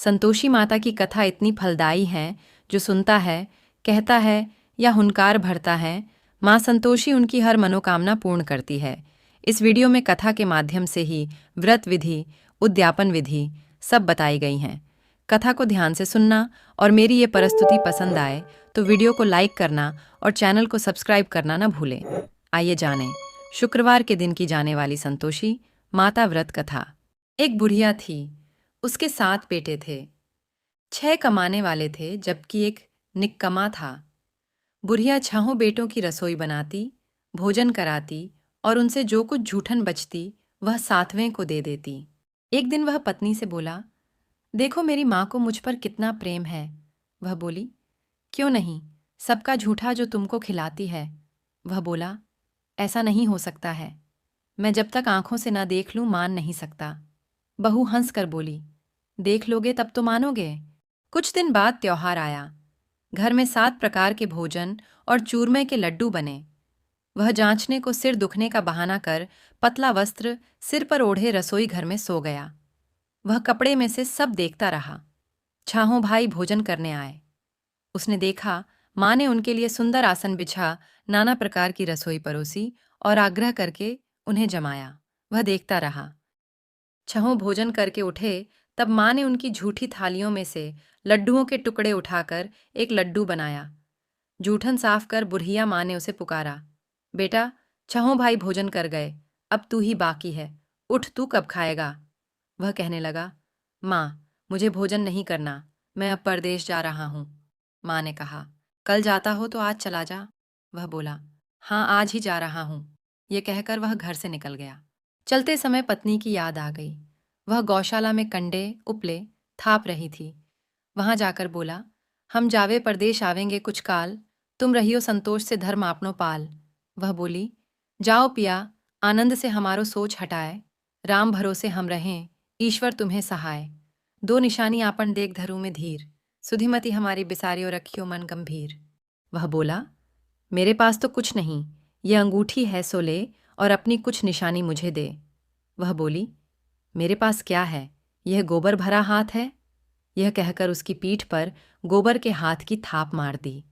संतोषी माता की कथा इतनी फलदायी है, जो सुनता है, कहता है या हुंकार भरता है, माँ संतोषी उनकी हर मनोकामना पूर्ण करती है। इस वीडियो में कथा के माध्यम से ही व्रत विधि, उद्यापन विधि सब बताई गई हैं। कथा को ध्यान से सुनना और मेरी ये प्रस्तुति पसंद आए तो वीडियो को लाइक करना और चैनल को सब्सक्राइब करना ना भूलें। आइए जानें शुक्रवार के दिन की जाने वाली संतोषी माता व्रत कथा। एक बुढ़िया थी, उसके 7 बेटे थे। 6 कमाने वाले थे जबकि एक निक्कमा था। बुढ़िया 6 बेटों की रसोई बनाती, भोजन कराती और उनसे जो कुछ जूठन बचती वह 7वें को दे देती। एक दिन वह पत्नी से बोला, देखो मेरी माँ को मुझ पर कितना प्रेम है। वह बोली, क्यों नहीं, सबका झूठा जो तुमको खिलाती है। वह बोला, ऐसा नहीं हो सकता है, मैं जब तक आंखों से ना देख लूं मान नहीं सकता। बहू हंस कर बोली, देख लोगे तब तो मानोगे। कुछ दिन बाद त्योहार आया। घर में 7 प्रकार के भोजन और चूरमे के लड्डू बने। वह जांचने को सिर दुखने का बहाना कर पतला वस्त्र सिर पर ओढ़े रसोई घर में सो गया। वह कपड़े में से सब देखता रहा। 6 भाई भोजन करने आए। उसने देखा माँ ने उनके लिए सुंदर आसन बिछा नाना प्रकार की रसोई परोसी और आग्रह करके उन्हें जमाया। वह देखता रहा। 6 भोजन करके उठे तब माँ ने उनकी झूठी थालियों में से लड्डुओं के टुकड़े उठाकर एक लड्डू बनाया। जूठन साफ कर बुढ़िया माँ ने उसे पुकारा, बेटा 6 भाई भोजन कर गए, अब तू ही बाकी है, उठ तू कब खाएगा। वह कहने लगा, माँ मुझे भोजन नहीं करना, मैं अब परदेश जा रहा हूँ। माँ ने कहा, कल जाता हो तो आज चला जा। वह बोला, हाँ आज ही जा रहा हूँ। ये कहकर वह घर से निकल गया। चलते समय पत्नी की याद आ गई। वह गौशाला में कंडे उपले थाप रही थी। वहां जाकर बोला, हम जावे परदेश आवेंगे कुछ काल, तुम रहियो संतोष से धर्म आपनो पाल। वह बोली, जाओ पिया, आनंद से हमारो सोच हटाए, राम भरोसे हम रहें, ईश्वर तुम्हें सहाय। 2 निशानी आपन देख धरू में धीर, सुधिमति हमारी बिसारियो रखियो मन गंभीर। वह बोला, मेरे पास तो कुछ नहीं, ये अंगूठी है सो ले और अपनी कुछ निशानी मुझे दे। वह बोली, मेरे पास क्या है, यह गोबर भरा हाथ है। यह कहकर उसकी पीठ पर गोबर के हाथ की थाप मार दी।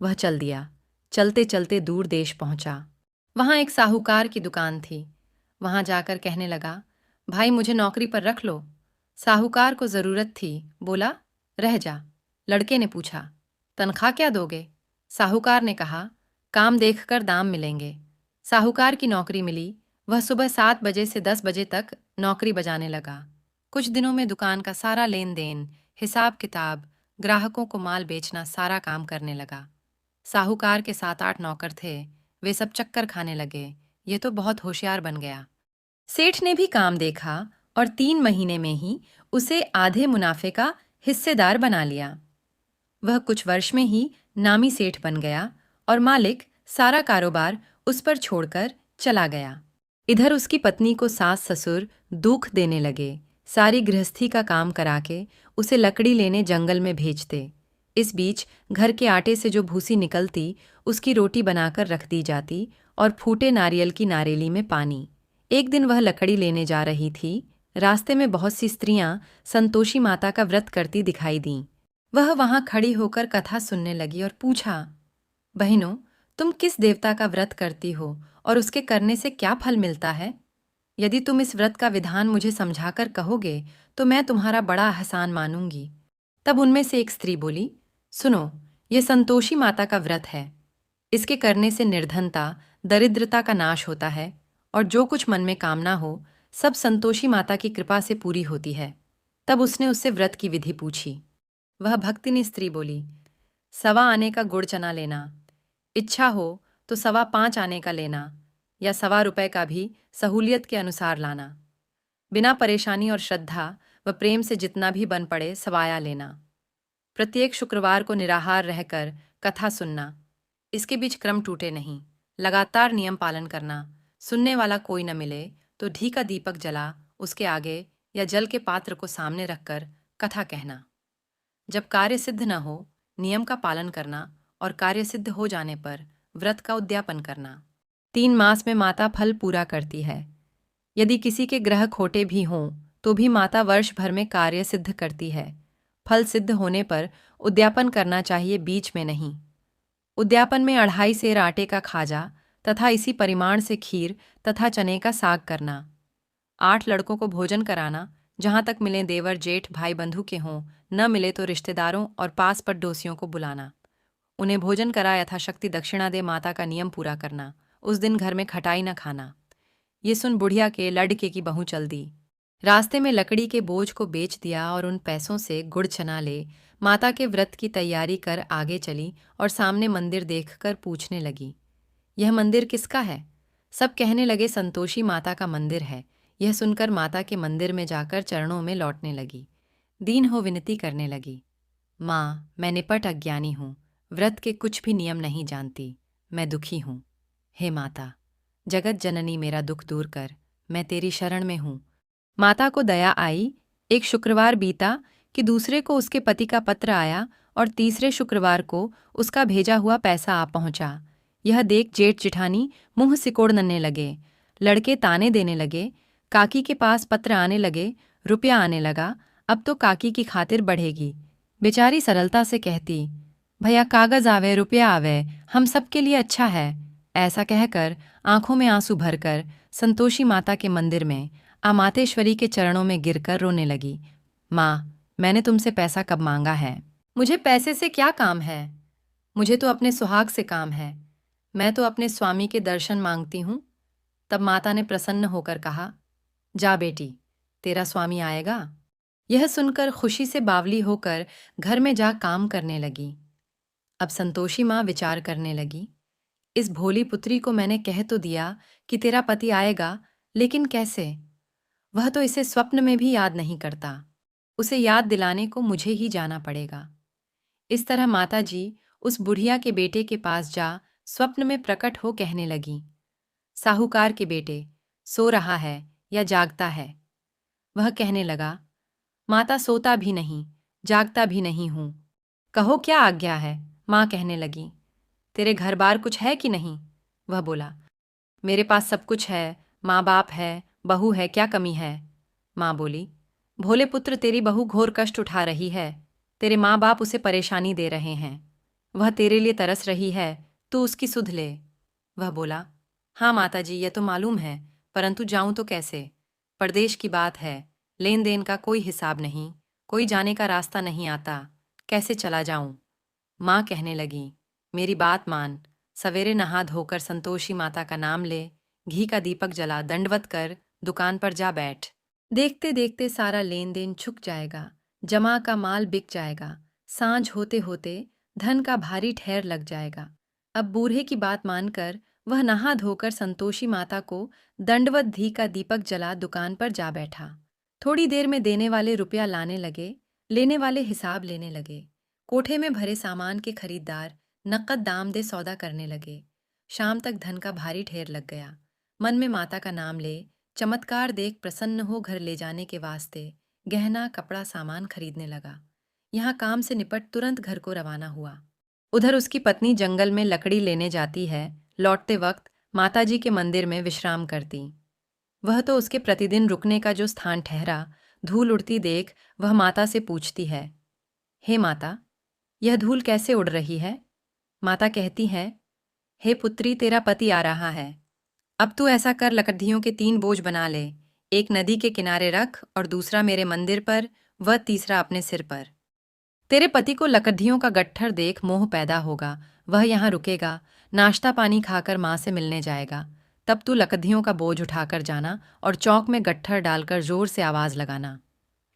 वह चल दिया। चलते चलते दूर देश पहुंचा। वहां एक साहूकार की दुकान थी। वहां जाकर कहने लगा, भाई मुझे नौकरी पर रख लो। साहूकार को जरूरत थी, बोला, रह जा। लड़के ने पूछा, तनख्वाह क्या दोगे। साहूकार ने कहा, काम देखकर दाम मिलेंगे। साहूकार की नौकरी मिली। वह सुबह 7 बजे से 10 बजे तक नौकरी बजाने लगा। कुछ दिनों में दुकान का सारा लेन देन, हिसाब किताब, ग्राहकों को माल बेचना सारा काम करने लगा। साहूकार के 7-8 नौकर थे, वे सब चक्कर खाने लगे। ये तो बहुत होशियार बन गया। सेठ ने भी काम देखा और 3 महीने में ही उसे आधे मुनाफे का हिस्सेदार बना लिया। वह कुछ वर्ष में ही नामी सेठ बन गया और मालिक सारा कारोबार उस पर छोड़कर चला गया। इधर उसकी पत्नी को सास ससुर दुख देने लगे। सारी गृहस्थी का काम करा के उसे लकड़ी लेने जंगल में भेजते। इस बीच घर के आटे से जो भूसी निकलती उसकी रोटी बनाकर रख दी जाती और फूटे नारियल की नारेली में पानी। एक दिन वह लकड़ी लेने जा रही थी। रास्ते में बहुत सी स्त्रियां संतोषी माता का व्रत करती दिखाई दीं। वह वहां खड़ी होकर कथा सुनने लगी और पूछा, बहनों तुम किस देवता का व्रत करती हो और उसके करने से क्या फल मिलता है। यदि तुम इस व्रत का विधान मुझे समझाकर कहोगे तो मैं तुम्हारा बड़ा एहसान मानूंगी। तब उनमें से एक स्त्री बोली, सुनो, यह संतोषी माता का व्रत है। इसके करने से निर्धनता, दरिद्रता का नाश होता है और जो कुछ मन में कामना हो सब संतोषी माता की कृपा से पूरी होती है। तब उसने उससे व्रत की विधि पूछी। वह भक्तिनी स्त्री बोली, 1.25 आने का गुड़ चना लेना, इच्छा हो तो 5.25 आने का लेना या 1.25 रुपए का भी सहूलियत के अनुसार लाना। बिना परेशानी और श्रद्धा व प्रेम से जितना भी बन पड़े सवाया लेना। प्रत्येक शुक्रवार को निराहार रहकर कथा सुनना। इसके बीच क्रम टूटे नहीं। लगातार नियम पालन करना। सुनने वाला कोई न मिले तो घी का दीपक जला उसके आगे या जल के पात्र को सामने रखकर कथा कहना। जब कार्य सिद्ध न हो, नियम का पालन करना और कार्य सिद्ध हो जाने पर व्रत का उद्यापन करना। 3 मास में माता फल पूरा करती है। यदि किसी के ग्रह खोटे भी हों तो भी माता वर्ष भर में कार्य सिद्ध करती है। फल सिद्ध होने पर उद्यापन करना चाहिए, बीच में नहीं। उद्यापन में 2.5 सेर आटे का खाजा तथा इसी परिमाण से खीर तथा चने का साग करना। 8 लड़कों को भोजन कराना, जहां तक मिले देवर जेठ भाई बंधु के हों, न मिले तो रिश्तेदारों और पास पड़ोसियों को बुलाना। उन्हें भोजन करा यथाशक्ति दक्षिणा दे माता का नियम पूरा करना। उस दिन घर में खटाई न खाना। ये सुन बुढ़िया के लड़के की बहू चल दी। रास्ते में लकड़ी के बोझ को बेच दिया और उन पैसों से गुड़ चना ले माता के व्रत की तैयारी कर आगे चली और सामने मंदिर देखकर पूछने लगी, यह मंदिर किसका है? सब कहने लगे, संतोषी माता का मंदिर है। यह सुनकर माता के मंदिर में जाकर चरणों में लौटने लगी। दीन हो विनती करने लगी, माँ, मैं निपट अज्ञानी हूँ, व्रत के कुछ भी नियम नहीं जानती, मैं दुखी हूँ। हे माता, जगत जननी, मेरा दुख दूर कर, मैं तेरी शरण में हूँ। माता को दया आई। एक शुक्रवार बीता कि दूसरे को उसके पति का पत्र आया और तीसरे शुक्रवार को उसका भेजा हुआ पैसा आ पहुंचा। यह देख जेठ जिठानी मुंह सिकोड़ने लगे। लड़के ताने देने लगे। काकी के पास पत्र आने लगे, रुपया आने लगा, अब तो काकी की खातिर बढ़ेगी। बेचारी सरलता से कहती, भैया कागज आवे रुपया आवे, हम सबके लिए अच्छा है। ऐसा कहकर आंखों में आंसू भरकर संतोषी माता के मंदिर में अमातेश्वरी के चरणों में गिरकर रोने लगी। माँ, मैंने तुमसे पैसा कब मांगा है? मुझे पैसे से क्या काम है? मुझे तो अपने सुहाग से काम है। मैं तो अपने स्वामी के दर्शन मांगती हूँ। तब माता ने प्रसन्न होकर कहा, जा बेटी, तेरा स्वामी आएगा। यह सुनकर खुशी से बावली होकर घर में जा काम करने लगी। अब संतोषी माँ विचार करने लगी, इस भोली पुत्री को मैंने कह तो दिया कि तेरा पति आएगा, लेकिन कैसे? वह तो इसे स्वप्न में भी याद नहीं करता। उसे याद दिलाने को मुझे ही जाना पड़ेगा। इस तरह माताजी उस बुढ़िया के बेटे के पास जा स्वप्न में प्रकट हो कहने लगी, साहूकार के बेटे, सो रहा है या जागता है? वह कहने लगा, माता, सोता भी नहीं, जागता भी नहीं हूं। कहो क्या आज्ञा है? माँ कहने लगी, तेरे घर बार कुछ है कि नहीं? वह बोला, मेरे पास सब कुछ है, माँ बाप है, बहू है, क्या कमी है? माँ बोली, भोले पुत्र, तेरी बहू घोर कष्ट उठा रही है। तेरे माँ बाप उसे परेशानी दे रहे हैं। वह तेरे लिए तरस रही है, तू उसकी सुध ले। वह बोला, हाँ माताजी, यह तो मालूम है, परंतु जाऊं तो कैसे? परदेश की बात है, लेन देन का कोई हिसाब नहीं, कोई जाने का रास्ता नहीं आता, कैसे चला जाऊं? माँ कहने लगी, मेरी बात मान, सवेरे नहा धोकर संतोषी माता का नाम ले, घी का दीपक जला, दंडवत कर दुकान पर जा बैठ। देखते देखते सारा लेन देन छुक जाएगा, जमा का माल बिक जाएगा, सांझ होते होते धन का भारी ढेर लग जाएगा। अब बूढ़े की बात मानकर वह नहा धोकर संतोषी माता को दंडवत घी का दीपक जला दुकान पर जा बैठा। थोड़ी देर में देने वाले रुपया लाने लगे, लेने वाले हिसाब लेने लगे। कोठे में भरे सामान के खरीदार नकद दाम दे सौदा करने लगे। शाम तक धन का भारी ढेर लग गया। मन में माता का नाम ले, चमत्कार देख प्रसन्न हो घर ले जाने के वास्ते गहना कपड़ा सामान खरीदने लगा। यहाँ काम से निपट तुरंत घर को रवाना हुआ। उधर उसकी पत्नी जंगल में लकड़ी लेने जाती है। लौटते वक्त माताजी के मंदिर में विश्राम करती। वह तो उसके प्रतिदिन रुकने का जो स्थान ठहरा, धूल उड़ती देख वह माता से पूछती है, हे माता, यह धूल कैसे उड़ रही है? माता कहती है, हे पुत्री, तेरा पति आ रहा है। अब तू ऐसा कर, लकड़ियों के 3 बोझ बना ले, एक नदी के किनारे रख और दूसरा मेरे मंदिर पर, वह तीसरा अपने सिर पर। तेरे पति को लकड़ियों का गट्ठर देख मोह पैदा होगा, वह यहाँ रुकेगा, नाश्ता पानी खाकर माँ से मिलने जाएगा। तब तू लकड़ियों का बोझ उठाकर जाना और चौक में गट्ठर डालकर जोर से आवाज लगाना,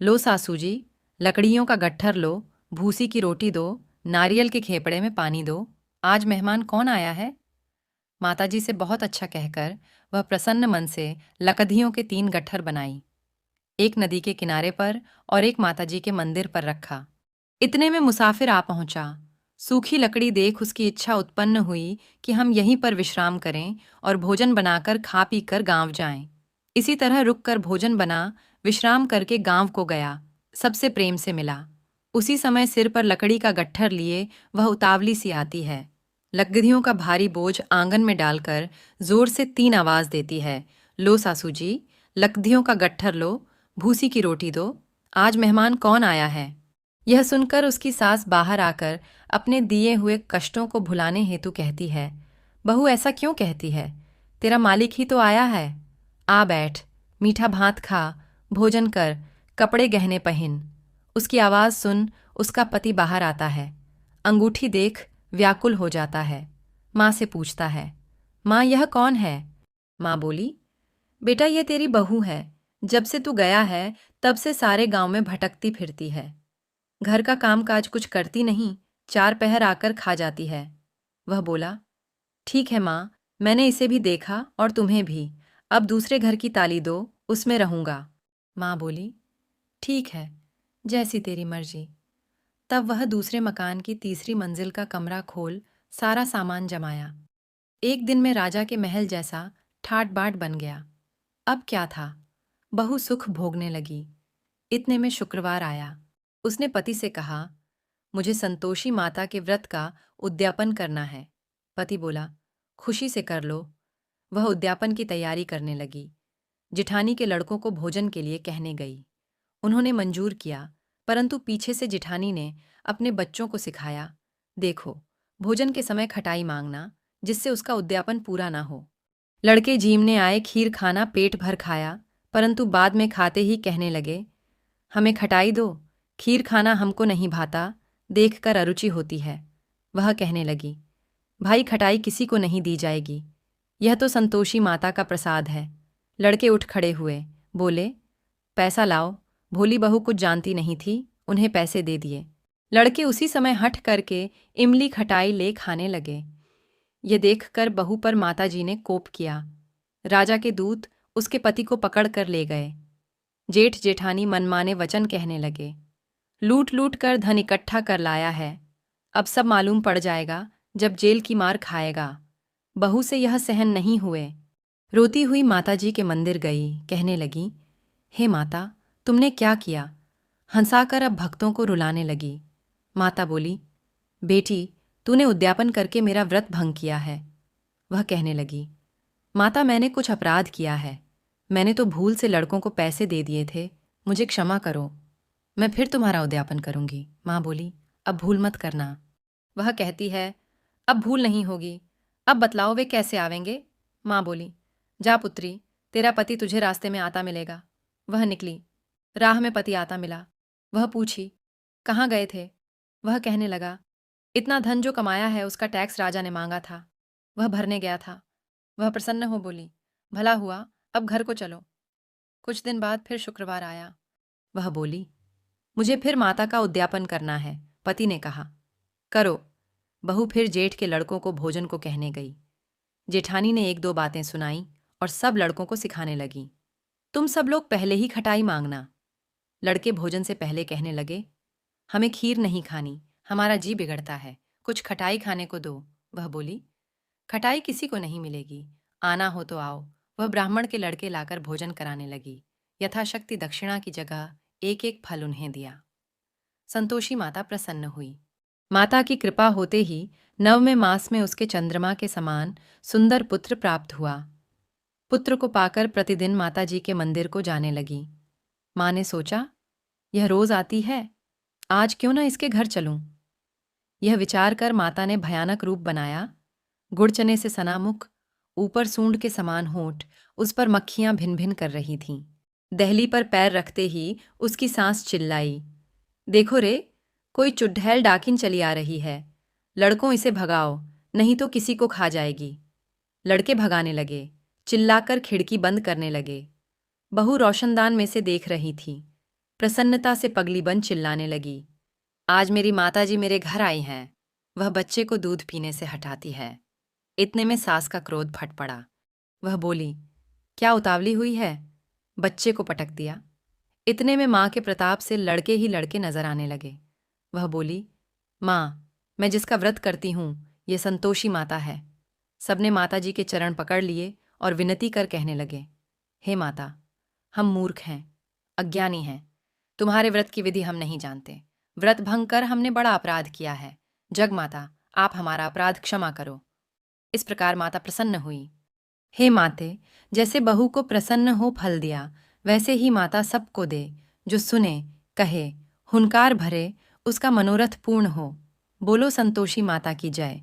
लो सासू जी, लकड़ियों का गट्ठर लो, भूसी की रोटी दो, नारियल के खेपड़े में पानी दो, आज मेहमान कौन आया है? माताजी से बहुत अच्छा कहकर वह प्रसन्न मन से लकड़ियों के 3 गट्ठर बनाई। एक नदी के किनारे पर और एक माताजी के मंदिर पर रखा। इतने में मुसाफिर आ पहुंचा। सूखी लकड़ी देख उसकी इच्छा उत्पन्न हुई कि हम यहीं पर विश्राम करें और भोजन बनाकर खा पी कर गांव जाएं। इसी तरह रुक कर भोजन बना, विश्राम करके गांव को गया, सबसे प्रेम से मिला। उसी समय सिर पर लकड़ी का गट्ठर लिए वह उतावली सी आती है। लकड़ियों का भारी बोझ आंगन में डालकर जोर से 3 आवाज देती है, लो सासू जी, लकड़ियों का गट्ठर लो, भूसी की रोटी दो, आज मेहमान कौन आया है? यह सुनकर उसकी सास बाहर आकर अपने दिए हुए कष्टों को भुलाने हेतु कहती है, बहू ऐसा क्यों कहती है? तेरा मालिक ही तो आया है। आ बैठ, मीठा भात खा, भोजन कर, कपड़े गहने पहन। उसकी आवाज़ सुन उसका पति बाहर आता है। अंगूठी देख व्याकुल हो जाता है। माँ से पूछता है, माँ यह कौन है? माँ बोली, बेटा ये तेरी बहू है। जब से तू गया है तब से सारे गांव में भटकती फिरती है। घर का काम काज कुछ करती नहीं, चार पहर आकर खा जाती है। वह बोला, ठीक है माँ, मैंने इसे भी देखा और तुम्हें भी। अब दूसरे घर की ताली दो, उसमें रहूंगा। माँ बोली, ठीक है, जैसी तेरी मर्जी। तब वह दूसरे मकान की तीसरी मंजिल का कमरा खोल सारा सामान जमाया। एक दिन में राजा के महल जैसा ठाट बाट बन गया। अब क्या था, बहू सुख भोगने लगी। इतने में शुक्रवार आया। उसने पति से कहा, मुझे संतोषी माता के व्रत का उद्यापन करना है। पति बोला, खुशी से कर लो। वह उद्यापन की तैयारी करने लगी। जिठानी के लड़कों को भोजन के लिए कहने गई। उन्होंने मंजूर किया, परंतु पीछे से जिठानी ने अपने बच्चों को सिखाया, देखो, भोजन के समय खटाई मांगना, जिससे उसका उद्यापन पूरा ना हो। लड़के जीमने आए, खीर खाना पेट भर खाया, परंतु बाद में खाते ही कहने लगे, हमें खटाई दो, खीर खाना हमको नहीं भाता, देखकर अरुचि होती है। वह कहने लगी, भाई खटाई किसी को नहीं दी जाएगी, यह तो संतोषी माता का प्रसाद है। लड़के उठ खड़े हुए, बोले, पैसा लाओ। भोली बहू कुछ जानती नहीं थी, उन्हें पैसे दे दिए। लड़के उसी समय हठ करके इमली खटाई ले खाने लगे। ये देखकर बहू पर माताजी ने कोप किया। राजा के दूत उसके पति को पकड़ कर ले गए। जेठ जेठानी मनमाने वचन कहने लगे, लूट लूट कर धन इकट्ठा कर लाया है, अब सब मालूम पड़ जाएगा जब जेल की मार खाएगा। बहू से यह सहन नहीं हुए। रोती हुई माताजी के मंदिर गई, कहने लगी, हे माता, तुमने क्या किया? हंसाकर अब भक्तों को रुलाने लगी। माता बोली, बेटी, तूने उद्यापन करके मेरा व्रत भंग किया है। वह कहने लगी, माता मैंने कुछ अपराध किया है, मैंने तो भूल से लड़कों को पैसे दे दिए थे, मुझे क्षमा करो, मैं फिर तुम्हारा उद्यापन करूंगी। माँ बोली, अब भूल मत करना। वह कहती है, अब भूल नहीं होगी, अब बतलाओ वे कैसे आवेंगे? माँ बोली, जा पुत्री, तेरा पति तुझे रास्ते में आता मिलेगा। वह निकली। राह में पति आता मिला। वह पूछी, कहाँ गए थे? वह कहने लगा, इतना धन जो कमाया है उसका टैक्स राजा ने मांगा था, वह भरने गया था। वह प्रसन्न हो बोली, भला हुआ, अब घर को चलो। कुछ दिन बाद फिर शुक्रवार आया। वह बोली, मुझे फिर माता का उद्यापन करना है। पति ने कहा, करो। बहू फिर जेठ के लड़कों को भोजन को कहने गई। जेठानी ने एक दो बातें सुनाई और सब लड़कों को सिखाने लगी, तुम सब लोग पहले ही खटाई मांगना। लड़के भोजन से पहले कहने लगे, हमें खीर नहीं खानी, हमारा जी बिगड़ता है, कुछ खटाई खाने को दो। वह बोली, खटाई किसी को नहीं मिलेगी, आना हो तो आओ। वह ब्राह्मण के लड़के लाकर भोजन कराने लगी। यथाशक्ति दक्षिणा की जगह एक एक फल उन्हें दिया। संतोषी माता प्रसन्न हुई। माता की कृपा होते ही 9वें मास में उसके चंद्रमा के समान सुंदर पुत्र प्राप्त हुआ। पुत्र को पाकर प्रतिदिन माताजी के मंदिर को जाने लगी। माँ ने सोचा, यह रोज आती है, आज क्यों न इसके घर चलूं। यह विचार कर माता ने भयानक रूप बनाया। गुड़ चने से सना मुख, ऊपर सूंड के समान होंठ, उस पर मक्खियां भिन भिन कर रही थीं। दहली पर पैर रखते ही उसकी सांस चिल्लाई, देखो रे, कोई चुड़ैल डाकिन चली आ रही है, लड़कों इसे भगाओ, नहीं तो किसी को खा जाएगी। लड़के भगाने लगे, चिल्लाकर खिड़की बंद करने लगे। बहू रोशनदान में से देख रही थी। प्रसन्नता से पगली बन चिल्लाने लगी, आज मेरी माताजी मेरे घर आई हैं, वह बच्चे को दूध पीने से हटाती है। इतने में सास का क्रोध फट पड़ा। वह बोली, क्या उतावली हुई है? बच्चे को पटक दिया। इतने में माँ के प्रताप से लड़के ही लड़के नजर आने लगे। वह बोली, माँ, मैं जिसका व्रत करती हूँ ये संतोषी माता है। सबने माताजी के चरण पकड़ लिए और विनती कर कहने लगे, हे माता, हम मूर्ख हैं, अज्ञानी हैं, तुम्हारे व्रत की विधि हम नहीं जानते। व्रत भंग कर हमने बड़ा अपराध किया है। जग माता, आप हमारा अपराध क्षमा करो। इस प्रकार माता प्रसन्न हुई। हे माते, जैसे बहू को प्रसन्न हो फल दिया, वैसे ही माता सबको दे, जो सुने, कहे, हुनकार भरे, उसका मनोरथ पूर्ण हो। बोलो संतोषी माता की जय।